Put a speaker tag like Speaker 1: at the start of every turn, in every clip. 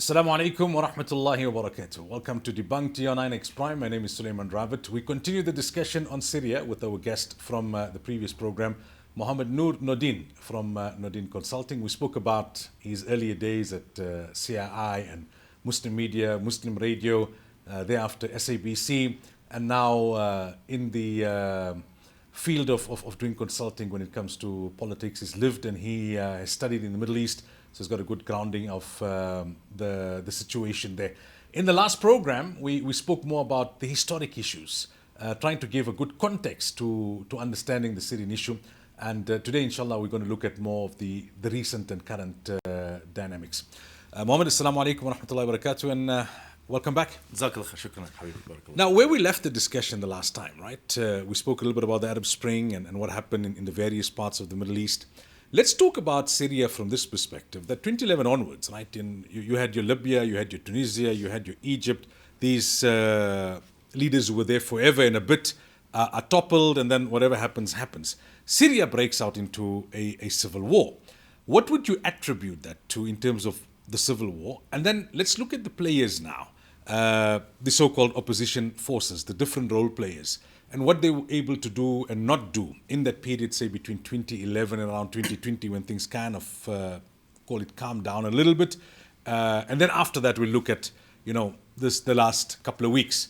Speaker 1: Assalamu alaikum wa rahmatullahi wa barakatuh. Welcome to Debunked on 9X Prime. My name is Suliman Ravat. We continue the discussion on Syria with our guest from the previous program, Muhamed-Nur Nordien from Nordien Consulting. We spoke about his earlier days at CII and Muslim media, Muslim radio, thereafter SABC, and now in the field of doing consulting when it comes to politics. He's lived and he has studied in the Middle East, so he's got a good grounding of the situation there. In the last program, we spoke more about the historic issues, trying to give a good context to understanding the Syrian issue. And today, inshallah, we're going to look at more of the recent and current dynamics. Mohammed, assalamu alaikum wa rahmatullahi wa barakatuh, and welcome back. Now, where we left the discussion the last time, right? We spoke a little bit about the Arab Spring and what happened in the various parts of the Middle East. Let's talk about Syria from this perspective, that 2011 onwards, right? You had your Libya, you had your Tunisia, you had your Egypt. These leaders who were there forever and a bit are toppled, and then whatever happens, happens. Syria breaks out into a civil war. What would you attribute that to in terms of the civil war? And then let's look at the players now, the so-called opposition forces, the different role players, and what they were able to do and not do in that period, say between 2011 and around 2020, when things kind of, call it, calmed down a little bit. And then after that, we'll look at, the last couple of weeks.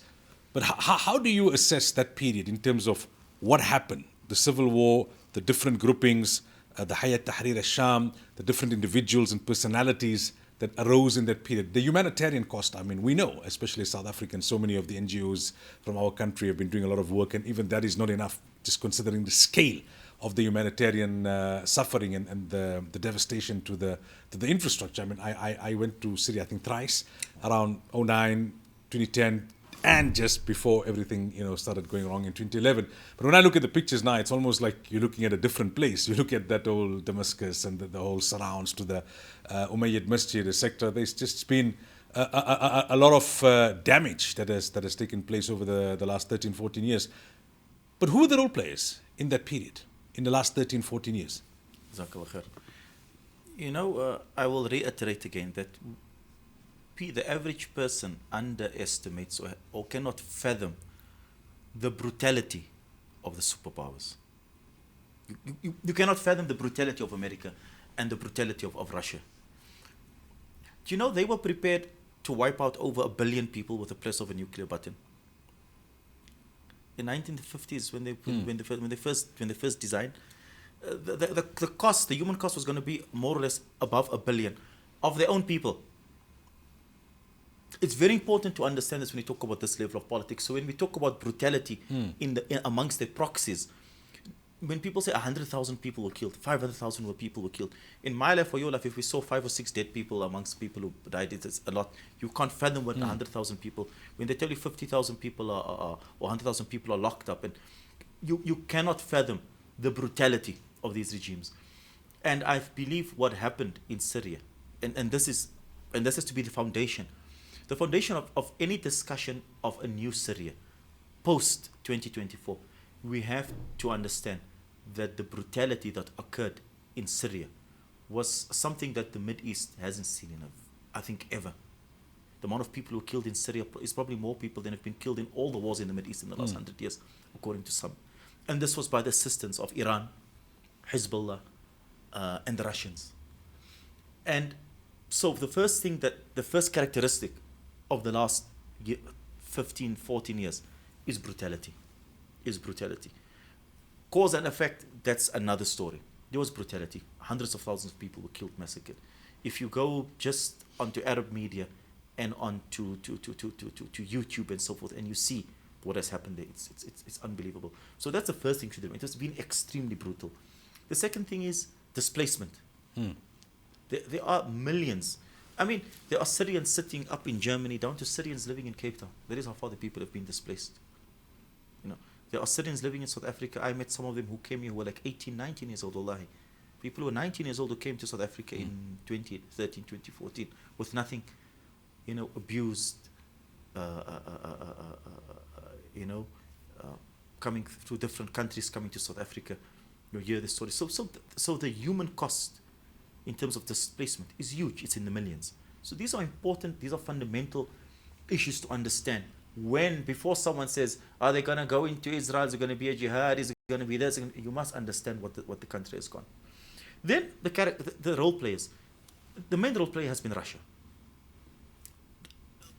Speaker 1: But how do you assess that period in terms of what happened? The civil war, the different groupings, the Hayat Tahrir al-Sham, the different individuals and personalities that arose in that period. The humanitarian cost, I mean, we know, especially South Africa, and so many of the NGOs from our country have been doing a lot of work, and even that is not enough, just considering the scale of the humanitarian suffering and the devastation to the infrastructure. I mean, I went to Syria, I think, thrice, around 2009, 2010, and just before everything started going wrong in 2011. But when I look at the pictures now, it's almost like you're looking at a different place. You look at that old Damascus and the whole surrounds to the Umayyad Masjid, the sector. There's just been a lot of damage that has taken place over the last 13, 14 years. But who are the role players in that period, in the last 13, 14 years?
Speaker 2: Jazakallah khair. I will reiterate again that the average person underestimates or cannot fathom the brutality of the superpowers. You cannot fathom the brutality of America and the brutality of Russia. Do you know they were prepared to wipe out over 1 billion people with the press of a nuclear button? In 1950s, when they first designed, the cost, the human cost, was going to be more or less above 1 billion of their own people. It's very important to understand this when we talk about this level of politics. So when we talk about brutality amongst the proxies, when people say 100,000 people were killed, 500,000 people were killed, in my life or your life, if we saw 5 or 6 dead people amongst people who died, it's a lot. You can't fathom what 100,000 people. When they tell you 50,000 people or 100,000 people are locked up, and you cannot fathom the brutality of these regimes. And I believe what happened in Syria, and this is to be the foundation. The foundation of any discussion of a new Syria post 2024, we have to understand that the brutality that occurred in Syria was something that the Middle East hasn't seen I think ever. The amount of people who were killed in Syria is probably more people than have been killed in all the wars in the Middle East in the last 100 years, according to some. And this was by the assistance of Iran, Hezbollah, and the Russians. And so the first characteristic of the last 15, 14 years is brutality. Cause and effect, that's another story. There was brutality. Hundreds of thousands of people were killed, massacred. If you go just onto Arab media and onto to YouTube and so forth, and you see what has happened there, it's unbelievable. So that's the first thing to do. It has been extremely brutal. The second thing is displacement. There are millions. I mean, there are Syrians sitting up in Germany, down to Syrians living in Cape Town. That is how far the people have been displaced. There are Syrians living in South Africa. I met some of them who came here who were like 18, 19 years old, wallahi. People who were 19 years old who came to South Africa in 2013, 2014 with nothing, abused, coming through different countries, coming to South Africa. You hear the story. So the human cost in terms of displacement is huge. It's in the millions. So these are important, these are fundamental issues to understand. Before someone says, are they going to go into Israel, is it going to be a jihad, is it going to be this, you must understand what the country has gone. Then the role players. The main role player has been Russia.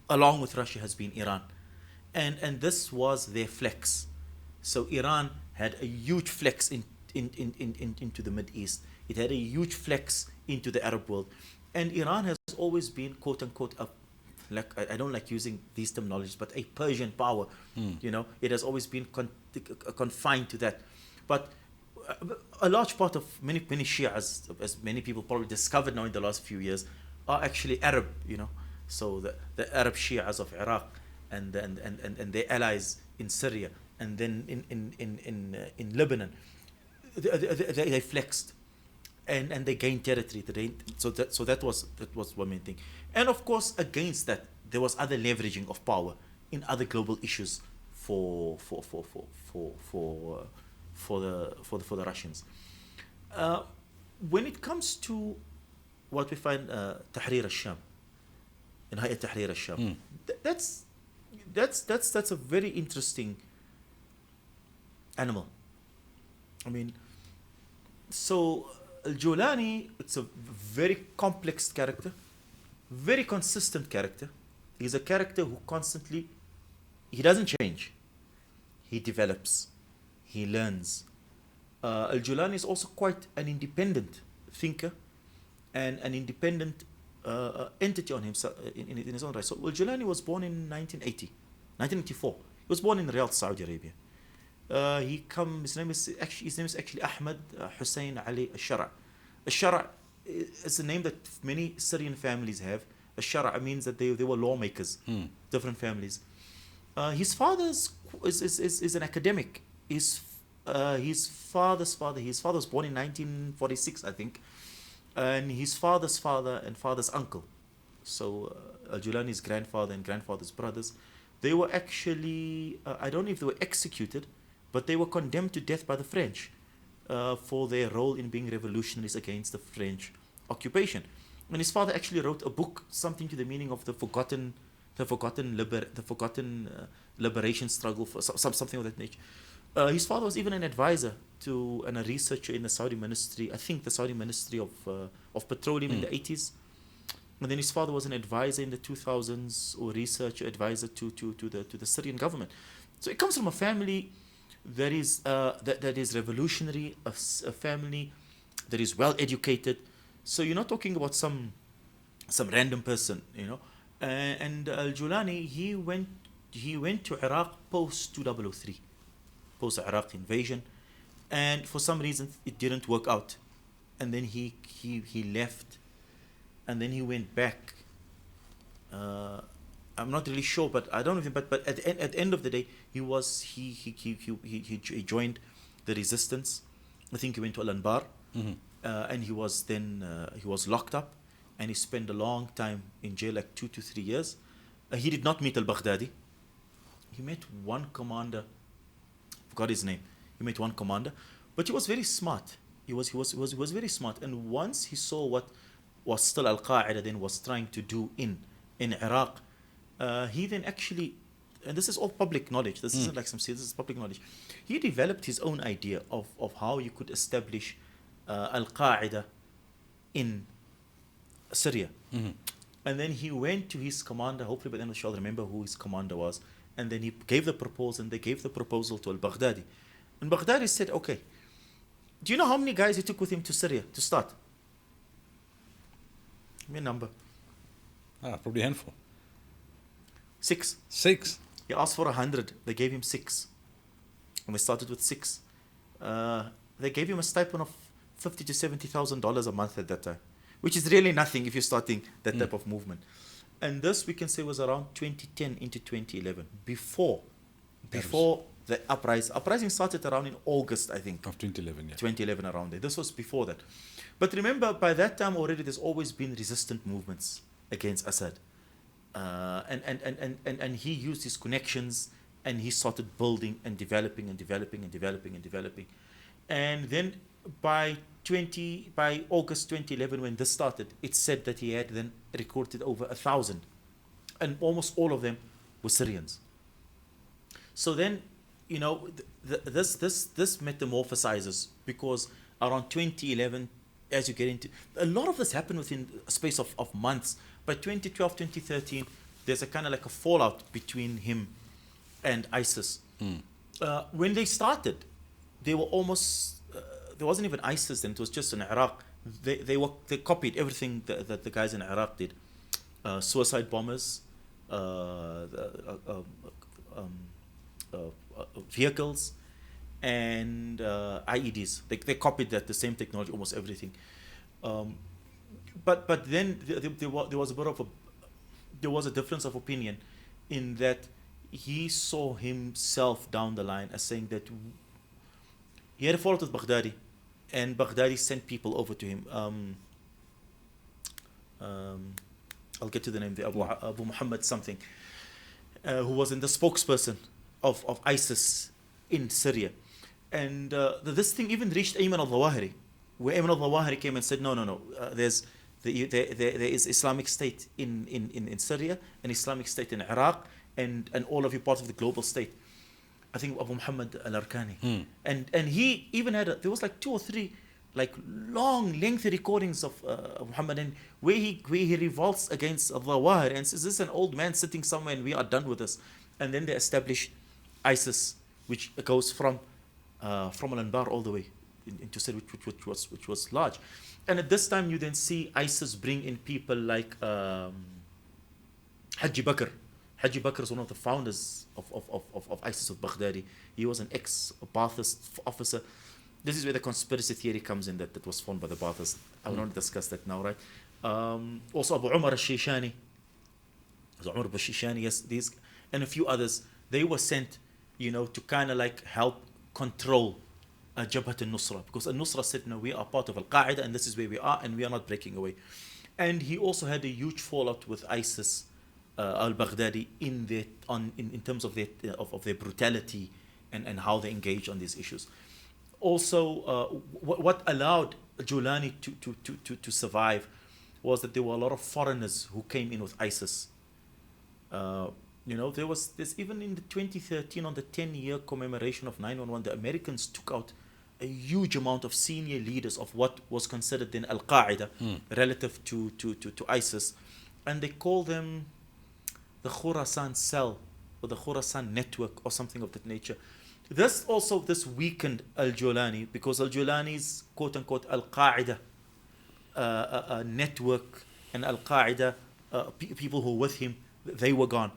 Speaker 2: Along with Russia has been Iran. And this was their flex. So Iran had a huge flex into the Mid East. It had a huge flex into the Arab world. And Iran has always been, quote unquote, I don't like using these terminologies, but a Persian power. You know, it has always been confined to that. But a large part of many Shias, as many people probably discovered now in the last few years, are actually Arab, you know. So the Arab Shias of Iraq and their allies in Syria and then in Lebanon, they flexed and they gained territory. So that was one main thing. And of course, against that, there was other leveraging of power in other global issues for the Russians. When it comes to what we find Tahrir al-Sham, in Hayat Tahrir al-Sham, that's a very interesting animal. I mean, so Al-Julani, it's a very complex character, very consistent character. He's a character who constantly, he doesn't change. He develops. He learns. Al-Julani is also quite an independent thinker and an independent entity on himself in his own right. So Al-Julani was born in 1984. He was born in Riyadh, Saudi Arabia. His name is actually Ahmed Hussein Ali Al-Shara'. Al-Shara' is a name that many Syrian families have. Al-Shara' means that they were lawmakers, different families. His father is an academic. His father was born in 1946, I think, and his father's father and father's uncle. So Al-Julani's grandfather and grandfather's brothers, they were actually, I don't know if they were executed, but they were condemned to death by the French for their role in being revolutionaries against the French occupation. And his father actually wrote a book, something to the meaning of the forgotten liberation struggle, for something of that nature. His father was even an advisor to and a researcher in the Saudi Ministry, I think the Saudi Ministry of Petroleum in the 80s. And then his father was an advisor in the 2000s, or researcher advisor to the Syrian government. So it comes from a family that is revolutionary, a family that is well educated. So you're not talking about some random person, you know. And Al-Julani, he went to Iraq post 2003, post the Iraq invasion, and for some reason it didn't work out, and then he left, and then he went back. I'm not really sure, but I don't know. But at the end of the day, he joined the resistance. I think he went to Al-Anbar, and he was locked up, and he spent a long time in jail, like 2 to 3 years. He did not meet al-Baghdadi. He met one commander, forgot his name. He met one commander, but he was very smart. He was very smart. And once he saw what was still Al-Qaeda then was trying to do in Iraq, he then actually, and this is all public knowledge, this isn't like this is public knowledge, he developed his own idea of how you could establish Al-Qaeda in Syria. And then he went to his commander, hopefully by the end of the show I'll remember who his commander was, and then he gave the proposal, and they gave the proposal to Al-Baghdadi. And Baghdadi said, okay, do you know how many guys he took with him to Syria to start? Give me a number.
Speaker 1: Probably a handful.
Speaker 2: 6. He asked for 100. They gave him 6. And they started with 6. They gave him a stipend of $50,000 to $70,000 a month at that time, which is really nothing if you're starting that type of movement. And this, we can say, was around 2010 into 2011, before the uprising. Uprising started around in August, I think.
Speaker 1: Of 2011, yeah.
Speaker 2: 2011, around there. This was before that. But remember, by that time already, there's always been resistant movements against Asad. And he used his connections, and he started building and developing. And then by August 2011, when this started, it said that he had then recruited over 1,000, and almost all of them were Syrians. So then, this metamorphosizes, because around 2011, as you get into, a lot of this happened within a space of months. By 2012, 2013, there's a kind of like a fallout between him and ISIS. When they started, they were almost, there wasn't even ISIS then, it was just in Iraq. They copied everything that the guys in Iraq did. Suicide bombers, vehicles, and IEDs. They copied the same technology, almost everything. But then there was a bit of there was a difference of opinion, in that he saw himself down the line as saying that he had a fallout with Baghdadi, and Baghdadi sent people over to him. I'll get to the name, Abu Muhammad something, who was the spokesperson of ISIS in Syria. And this thing even reached Ayman al-Zawahiri, where Ayman al-Zawahiri came and said, no, there is Islamic State in Syria, and Islamic State in Iraq, and all of you part of the global state. I think Abu Muhammad al-Arkani. And he even had, there was like 2 or 3 like long, lengthy recordings of Muhammad, and where he revolts against al-Zawahiri and says, this is an old man sitting somewhere and we are done with this. And then they established ISIS, which goes from Al-Anbar all the way into Syria, which was large. And at this time, you then see ISIS bring in people like Haji Bakr. Haji Bakr is one of the founders of ISIS of Baghdadi. He was an ex-Ba'athist officer. This is where the conspiracy theory comes in, that was formed by the Ba'athists. I will not discuss that now, right? Also Abu Umar al-Shishani. Umar al-Shishani, yes, these, and a few others. They were sent, to kind of like help control Jabhat al-Nusra, because al-Nusra said, no, we are part of Al-Qaeda and this is where we are and we are not breaking away. And he also had a huge fallout with ISIS al-Baghdadi in terms of their brutality and how they engage on these issues. Also, what allowed Julani to survive was that there were a lot of foreigners who came in with ISIS. There's even in the 2013, on the 10-year commemoration of 9/11, the Americans took out a huge amount of senior leaders of what was considered then Al-Qaeda relative to ISIS, and they call them the Khurasan cell or the Khurasan network or something of that nature. This weakened Al-Julani, because Al-Julani's quote-unquote Al-Qaeda network and Al-Qaeda people who were with him, they were gone.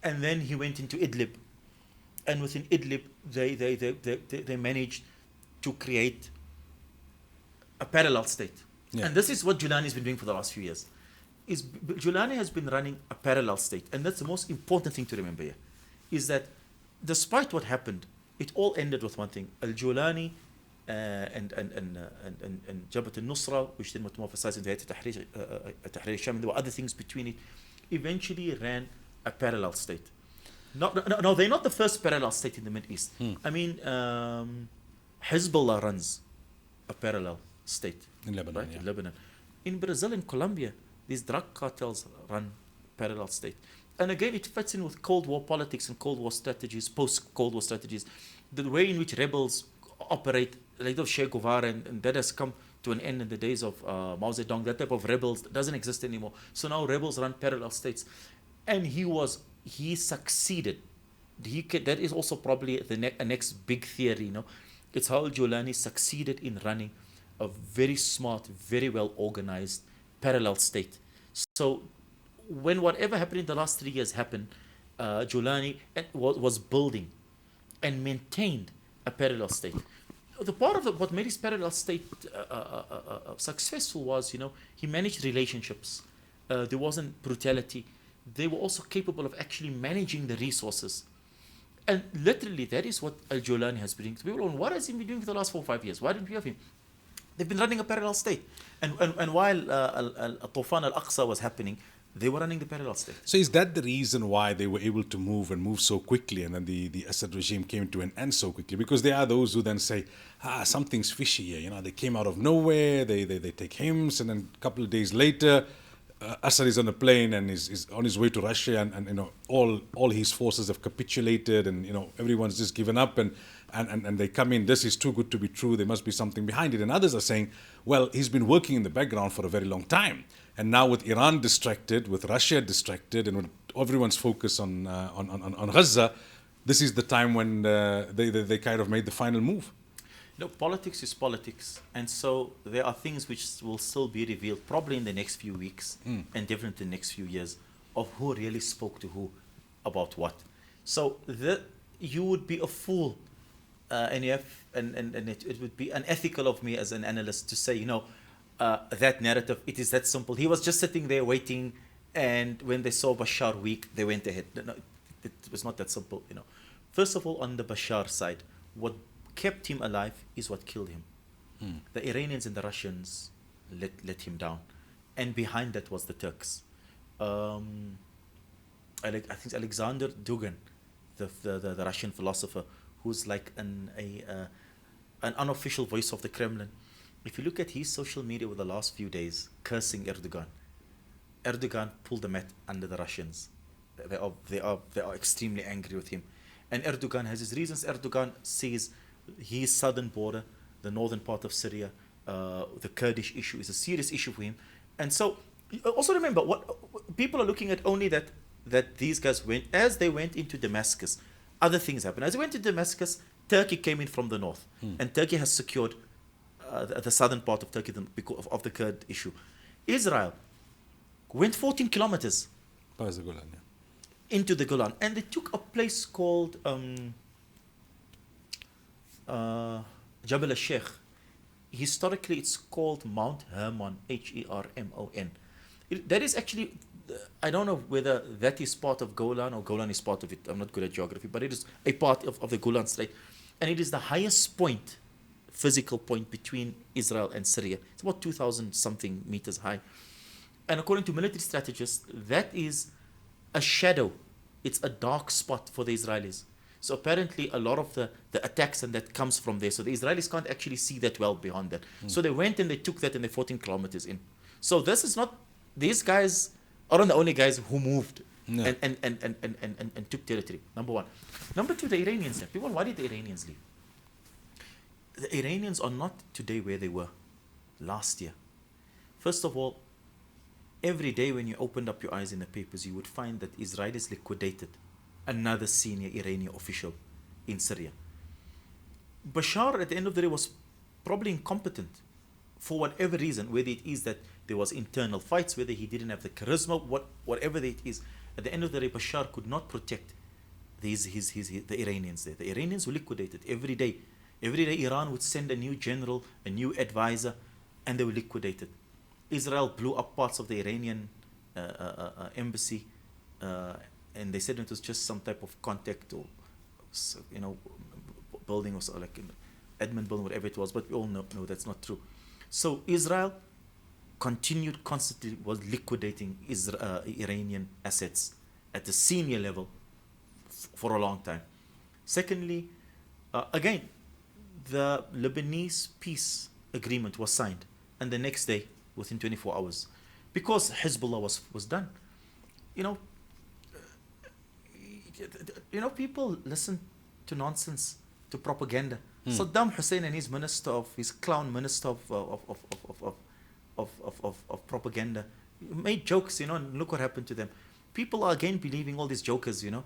Speaker 2: And then he went into Idlib, and within Idlib they managed to create a parallel state. Yeah. And this is what Julani has been doing for the last few years. Julani has been running a parallel state, and that's the most important thing to remember here, is that despite what happened, it all ended with one thing: Al-Julani and Jabhat al-Nusra, which then metamorphosized into Tahrir al-Sham. There were other things between it. Eventually ran a parallel state. No, they're not the first parallel state in the Middle East. I mean, Hezbollah runs a parallel state
Speaker 1: in Lebanon.
Speaker 2: Right? Yeah. In Lebanon. In Brazil and Colombia, these drug cartels run parallel state. And again, it fits in with Cold War politics and Cold War strategies, post-Cold War strategies. The way in which rebels operate, like of Che Guevara, and that has come to an end in the days of Mao Zedong. That type of rebels doesn't exist anymore. So now rebels run parallel states. And he succeeded. That is also probably the next big theory, It's how Julani succeeded in running a very smart, very well organized parallel state. So when whatever happened in the last 3 years happened, Julani was building and maintained a parallel state. The part of what made his parallel state successful was, he managed relationships. There wasn't brutality. They were also capable of actually managing the resources. And literally, that is what Al-Julani has been doing. People what has he been doing for the last 4 or 5 years? Why didn't we have him? They've been running a parallel state. And while Tufan al-Aqsa was happening, They were running the parallel state.
Speaker 1: So is that the reason why they were able to move and move so quickly, and then the Assad regime came to an end so quickly? Because there are those who then say, something's fishy here. You know, they came out of nowhere, they take hymns, and then a couple of days later, Assad is on a plane and is on his way to Russia, and you know, all his forces have capitulated, and you know, everyone's just given up, and they come in, this is too good to be true, there must be something behind it. And others are saying, well, he's been working in the background for a very long time. And now with Iran distracted, with Russia distracted, and with everyone's focus on Gaza, this is the time when they kind of made the final move.
Speaker 2: No, politics is politics. And so there are things which will still be revealed probably in the next few weeks and definitely in the next few years of who really spoke to who about what. So you would be a fool and it would be unethical of me as an analyst to say, you know, that narrative, it is that simple. He was just sitting there waiting, and when they saw Bashar weak, they went ahead. No, it was not that simple, you know. First of all, on the Bashar side, what kept him alive is what killed him. The Iranians and the Russians let him down, and behind that was the Turks. I think Alexander Dugin, the Russian philosopher, who's like an unofficial voice of the Kremlin. If you look at his social media over the last few days, cursing Erdogan pulled the mat under the Russians. They are extremely angry with him, and Erdogan has his reasons. Erdogan sees his southern border, the northern part of Syria, the Kurdish issue is a serious issue for him, and so also remember what people are looking at only that these guys as they went into Damascus, other things happened. As they went to Damascus, Turkey came in from the north, and Turkey has secured the southern part of Turkey because of the Kurd issue. Israel went 14 kilometers
Speaker 1: Past the Golan,
Speaker 2: into the Golan, and they took a place called Jabal al-Sheikh. Historically, it's called Mount Hermon, Hermon. That is actually, I don't know whether that is part of Golan or Golan is part of it. I'm not good at geography, but it is a part of the Golan Strait, and it is the highest point, physical point between Israel and Syria. It's about 2,000 something meters high. And according to military strategists, that is a shadow. It's a dark spot for the Israelis. So apparently a lot of the attacks and that comes from there. So the Israelis can't actually see that well beyond that. So they went and they took that and they're 14 kilometers in. So this is not, these guys aren't the only guys who moved and took territory. Number one. Number two, the Iranians. People, why did the Iranians leave? The Iranians are not today where they were last year. First of all, every day when you opened up your eyes in the papers, you would find that Israelis liquidated another senior Iranian official in Syria. Bashar, at the end of the day, was probably incompetent for whatever reason, whether it is that there was internal fights, whether he didn't have the charisma, whatever it is. At the end of the day, Bashar could not protect the Iranians there. The Iranians were liquidated every day. Every day Iran would send a new general, a new advisor, and they were liquidated. Israel blew up parts of the Iranian embassy, and they said it was just some type of contact or, you know, building or so, like an admin building, whatever it was. But we all know that's not true. So Israel constantly was liquidating Iranian assets at the senior level for a long time. Secondly, again, the Lebanese peace agreement was signed, and the next day, within 24 hours, because Hezbollah was done. You know, people listen to nonsense, to propaganda. Saddam Hussein and his clown minister of propaganda made jokes, you know, and look what happened to them. People are again believing all these jokers, you know.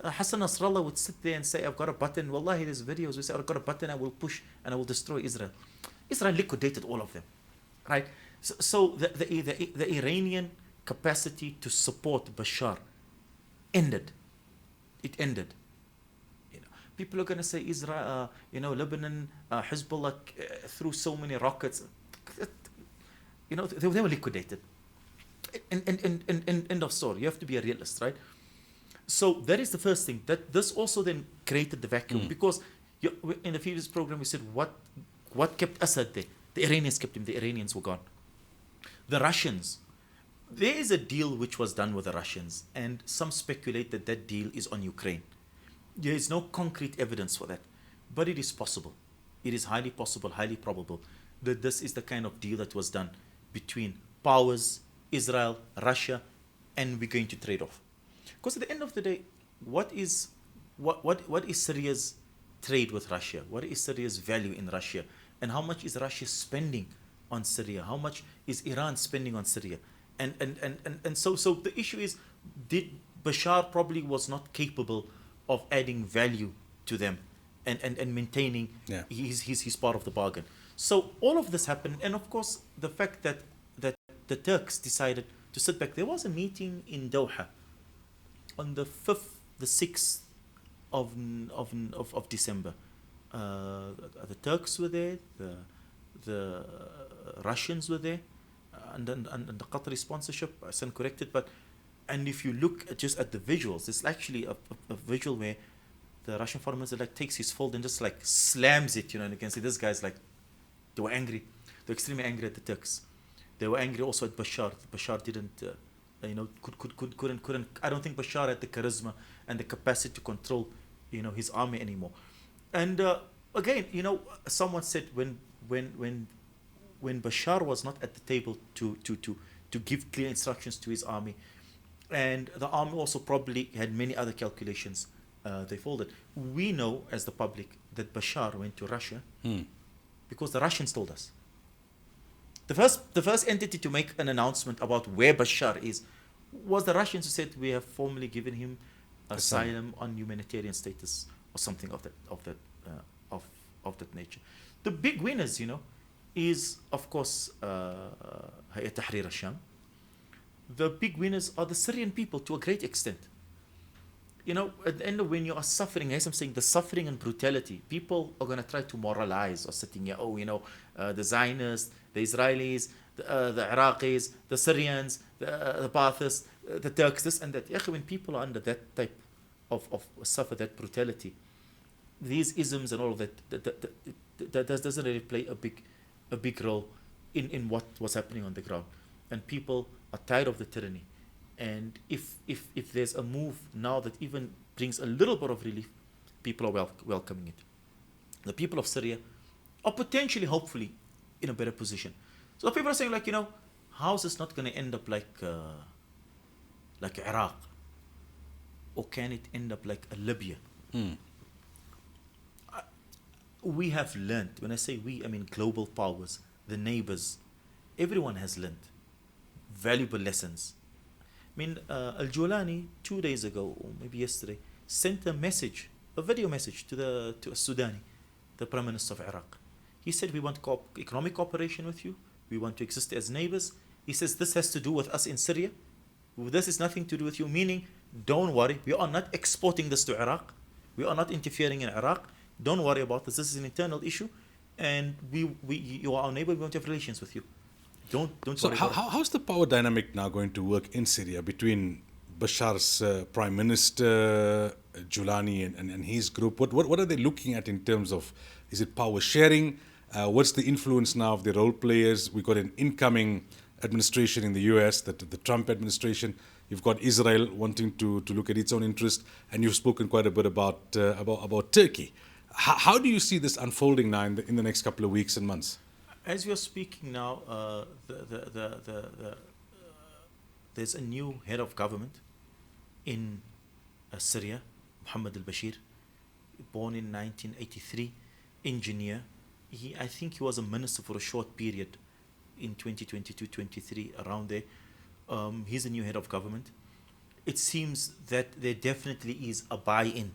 Speaker 2: Hassan Nasrallah would sit there and say, I've got a button. Wallahi, there's videos. We say, I've got a button, I will push and I will destroy Israel. Israel liquidated all of them, right? So the Iranian capacity to support Bashar ended. It ended. You know, people are going to say Israel, Lebanon, Hezbollah threw so many rockets. You know, they were liquidated. End of story. You have to be a realist, right? So that is the first thing. That this also then created the vacuum, because in the previous program we said what kept Assad there? The Iranians kept him. The Iranians were gone. The Russians, There is a deal which was done with the Russians, and some speculate that that deal is on Ukraine. There is no concrete evidence for that, but it is possible. It is highly possible, highly probable that this is the kind of deal that was done between powers, Israel, Russia, and we're going to trade off. Because at the end of the day, what is Syria's trade with Russia? What is Syria's value in Russia? And how much is Russia spending on Syria? How much is Iran spending on Syria? And so the issue is, did Bashar probably was not capable of adding value to them and maintaining his part of the bargain. So all of this happened, and of course the fact that the Turks decided to sit back. There was a meeting in Doha on the 5th, the 6th of December. The Turks were there, the Russians were there, and the Qatari sponsorship. I stand corrected, and if you look just at the visuals, it's actually a visual where the Russian foreign minister takes his fold and just slams it, and you can see this guy's they were angry. They were extremely angry at the Turks. They were angry also at Bashar. Bashar didn't, couldn't. I don't think Bashar had the charisma and the capacity to control, his army anymore. And again, someone said when Bashar was not at the table to give clear instructions to his army, and the army also probably had many other calculations, they folded. We know as the public that Bashar went to Russia because the Russians told us. The first entity to make an announcement about where Bashar is was the Russians, who said we have formally given him asylum on humanitarian status or something of that nature. The big winners, is of course Hayat Tahrir al-Sham. The big winners are the Syrian people to a great extent. At the end of when you are suffering, as I'm saying, the suffering and brutality, people are going to try to moralize or sitting here, the Zionists, the Israelis, the Iraqis, the Syrians, the Baathists, the Turks, this and that. When people are under that type of suffer that brutality, these isms and all of that doesn't really play a big role in what was happening on the ground. And people are tired of the tyranny. And if there's a move now that even brings a little bit of relief, people are welcoming it. The people of Syria are potentially, hopefully, in a better position. So people are saying, how is this not going to end up like Iraq? Or can it end up like a Libya? We have learned, when I say we, I mean global powers, the neighbors, everyone has learned valuable lessons. Al-Julani 2 days ago, or maybe yesterday, sent a video message to a Sudani, the Prime Minister of Iraq. He said, we want economic cooperation with you. We want to exist as neighbors. He says, this has to do with us in Syria. This is nothing to do with you, meaning, don't worry, we are not exporting this to Iraq. We are not interfering in Iraq. Don't worry about this. This is an internal issue. And you are our neighbor. We want to have relations with you. Don't
Speaker 1: so
Speaker 2: worry.
Speaker 1: How's the power dynamic now going to work in Syria between Bashar's Prime Minister, Julani, and his group? What are they looking at in terms of, is it power sharing? What's the influence now of the role players? We've got an incoming administration in the US, the Trump administration. You've got Israel wanting to look at its own interest, and you've spoken quite a bit about Turkey. How do you see this unfolding now in the next couple of weeks and months?
Speaker 2: As we are speaking now, there's a new head of government in Syria, Muhammad al-Bashir, born in 1983, engineer. I think he was a minister for a short period in 2022-23, around there. He's a new head of government. It seems that there definitely is a buy-in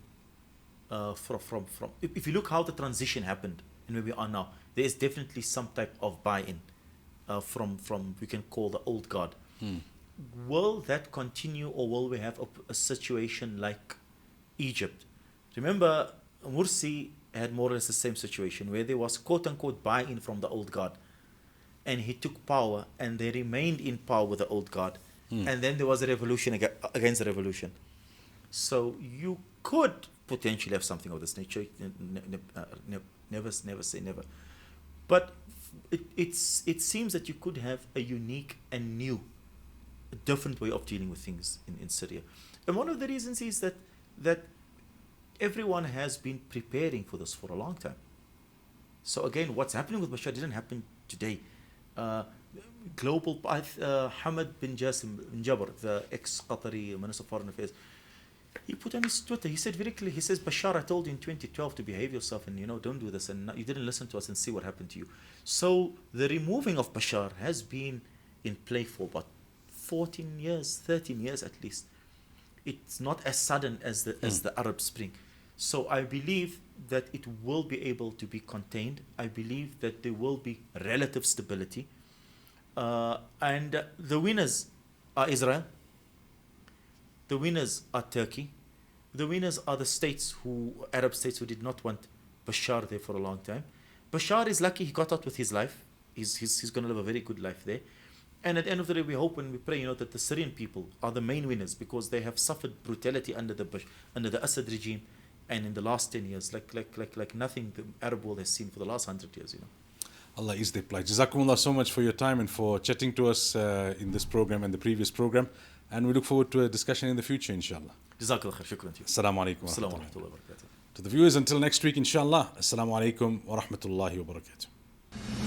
Speaker 2: from. If you look how the transition happened and where we are now, there is definitely some type of buy-in from we can call the old guard. Will that continue, or will we have a situation like Egypt? Remember, Morsi had more or less the same situation where there was quote-unquote buy-in from the old guard, and he took power and they remained in power with the old guard, and then there was a revolution against the revolution. So you could potentially have something of this nature. Never say never. But it seems that you could have a unique and new a different way of dealing with things in Syria. And one of the reasons is that everyone has been preparing for this for a long time. So again, what's happening with Bashar didn't happen today. Hamad bin Jassim bin Jabr, the ex-Qatari Minister of Foreign Affairs, he put on his Twitter, he said very clearly, he says, Bashar, I told you in 2012 to behave yourself and, don't do this, and you didn't listen to us and see what happened to you. So the removing of Bashar has been in play for about 14 years, 13 years at least. It's not as sudden as the Arab Spring. So I believe that it will be able to be contained. I believe that there will be relative stability. And the winners are Israel. The winners are Turkey. The winners are the Arab states who did not want Bashar there for a long time. Bashar is lucky he got out with his life. He's going to live a very good life there. And at the end of the day, we hope and we pray, that the Syrian people are the main winners because they have suffered brutality under the Asad regime, and in the last 10 years, like nothing the Arab world has seen for the last 100 years.
Speaker 1: Allah is their plight. Jazakumullah so much for your time and for chatting to us in this program and the previous program. And we look forward to a discussion in the future, inshallah.
Speaker 2: Jazakallah khair. Shukran to you.
Speaker 1: Assalamu alaikum wa
Speaker 2: Assalamu
Speaker 1: rahmatullahi.
Speaker 2: alaikum wa barakatuh.
Speaker 1: To the viewers, until next week, inshallah. Assalamu alaikum wa rahmatullahi wa barakatuh.